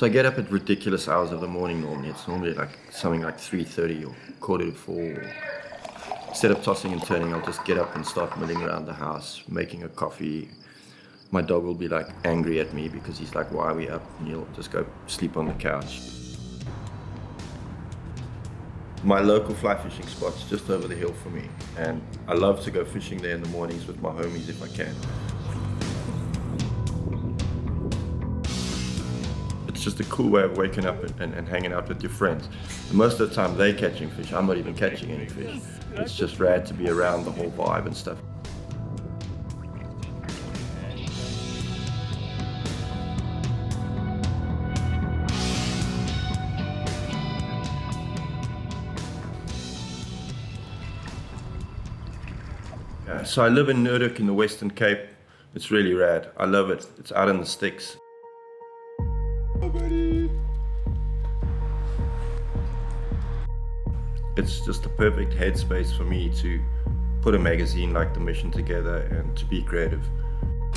So I get up at ridiculous hours of the morning normally. It's normally like something like 3:30 or 3:45. Instead of tossing and turning, I'll just get up and start milling around the house, making a coffee. My dog will be like angry at me because he's like, why are we up? And he'll just go sleep on the couch. My local fly fishing spot's just over the hill for me, and I love to go fishing there in the mornings with my homies if I can. It's just a cool way of waking up and hanging out with your friends. And most of the time they're catching fish, I'm not even catching any fish. It's just rad to be around the whole vibe and stuff. So I live in Noordhoek in the Western Cape. It's really rad. I love it. It's out in the sticks. It's just a perfect headspace for me to put a magazine like The Mission together and to be creative.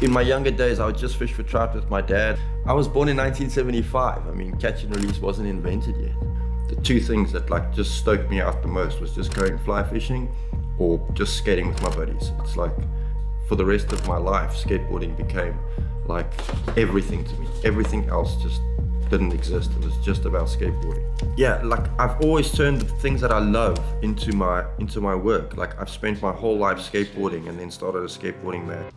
In my younger days, I would just fish for trout with my dad. I was born in 1975. I mean, catch and release wasn't invented yet. The two things that just stoked me out the most was just going fly fishing or just skating with my buddies. It's like, for the rest of my life, skateboarding became like everything to me. Everything else just didn't exist. It was just about skateboarding. Yeah, like I've always turned the things that I love into my work. Like I've spent my whole life skateboarding and then started a skateboarding mag.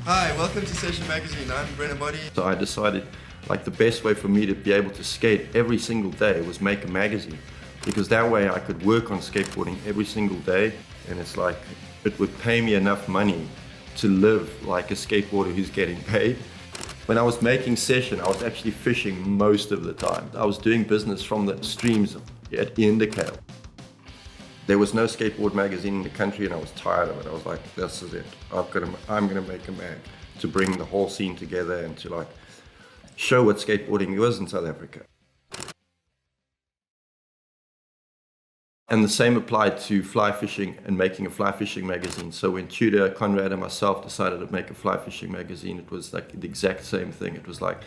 Hi, welcome to Session Magazine. I'm BOD. So I decided like the best way for me to be able to skate every single day was make a magazine, because that way I could work on skateboarding every single day, and it's like it would pay me enough money to live like a skateboarder who's getting paid. When I was making Session, I was actually fishing most of the time. I was doing business from the streams at Indicale. There was no skateboard magazine in the country and I was tired of it. I was like, this is it. I'm gonna make a mag to bring the whole scene together and to like show what skateboarding was in South Africa. And the same applied to fly fishing and making a fly fishing magazine. So when Tudor, Conrad and myself decided to make a fly fishing magazine, it was like the exact same thing. It was like,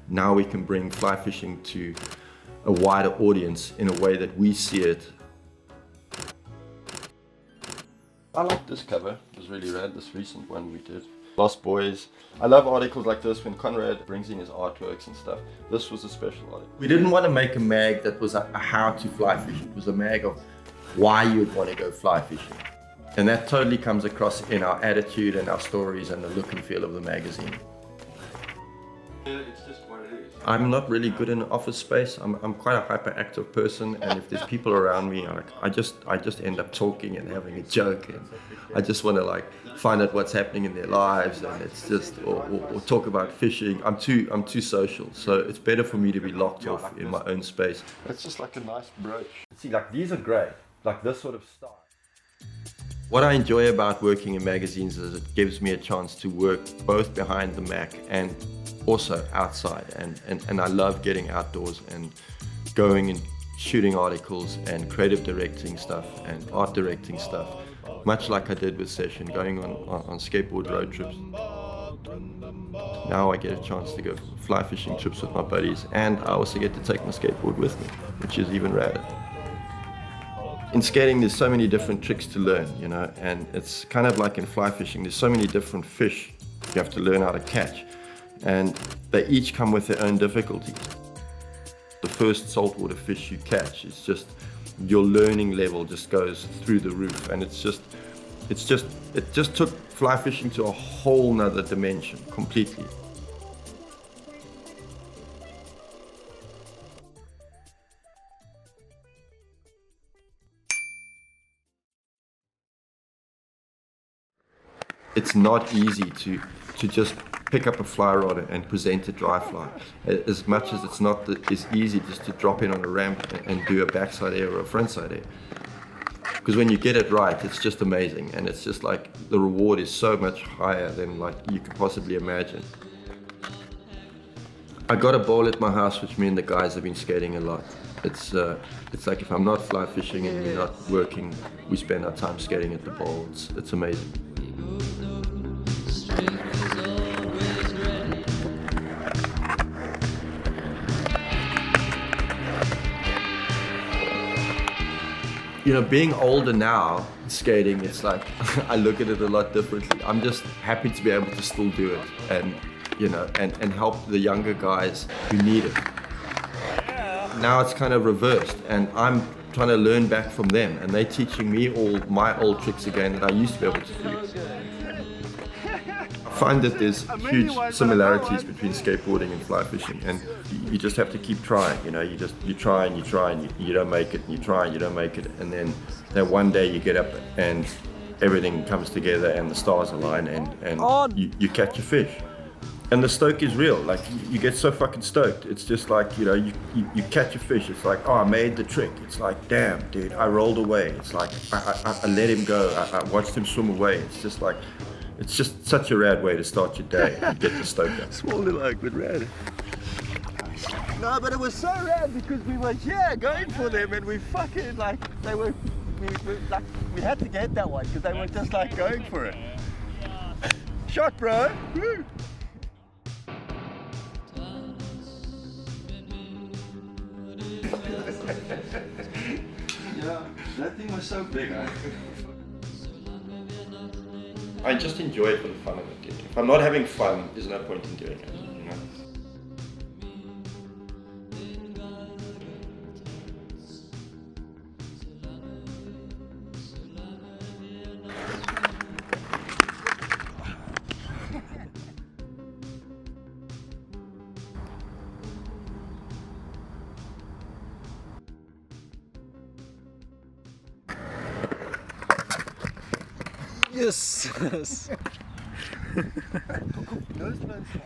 now we can bring fly fishing to a wider audience in a way that we see it. I like this cover. It was really rad, this recent one we did. Lost Boys. I love articles like this when Conrad brings in his artworks and stuff. This was a special article. We didn't want to make a mag that was a how to fly fish. It was a mag of why you'd want to go fly fishing. And that totally comes across in our attitude and our stories and the look and feel of the magazine. It's just what it is. I'm not really good in office space. I'm quite a hyperactive person, and if there's people around me, I just end up talking and having a joke, and I just want to like find out what's happening in their lives, and it's just or talk about fishing. I'm too social, so it's better for me to be locked off in my own space. It's just like a nice brooch. See, like these are great, like this sort of style. What I enjoy about working in magazines is it gives me a chance to work both behind the Mac and also outside, and I love getting outdoors and going and shooting articles and creative directing stuff and art directing stuff, much like I did with Session, going on skateboard road trips. Now I get a chance to go fly fishing trips with my buddies, and I also get to take my skateboard with me, which is even radder. In skating, there's so many different tricks to learn, you know, and it's kind of like in fly fishing, there's so many different fish you have to learn how to catch, and they each come with their own difficulties. The first saltwater fish you catch, it's just, your learning level just goes through the roof, and it just took fly fishing to a whole nother dimension completely. It's not easy to just pick up a fly rod and present a dry fly, as much as it's not as easy just to drop in on a ramp and do a backside air or a frontside air. Because when you get it right, it's just amazing, and it's just like the reward is so much higher than like you could possibly imagine. I got a bowl at my house, which me and the guys have been skating a lot. It's like if I'm not fly fishing and we're not working, we spend our time skating at the bowl. It's amazing. you know, being older now, skating, it's like, I look at it a lot differently. I'm just happy to be able to still do it and, you know, and help the younger guys who need it. Now it's kind of reversed and I'm trying to learn back from them and they're teaching me all my old tricks again that I used to be able to do. I find that there's huge similarities between skateboarding and fly fishing, and you just have to keep trying. You know, you try and you try and you don't make it, and you try and you don't make it, and then one day you get up and everything comes together and the stars align and you catch a fish. And the stoke is real. Like you get so fucking stoked. It's just like, you know, you catch a fish. It's like, oh, I made the trick. It's like, damn, dude, I rolled away. It's like I let him go. I watched him swim away. It's just like, it's just such a rad way to start your day and get the stoke up. Small little oak, but rad. No, but it was so rad because we were going for them and we fucking like we had to get that one because they were just like going for it. Shot, bro. Woo. Yeah, that thing was so big. I just enjoy it for the fun of it. If I'm not having fun, there's no point in doing it. You know? Yes. No, it's not, bro.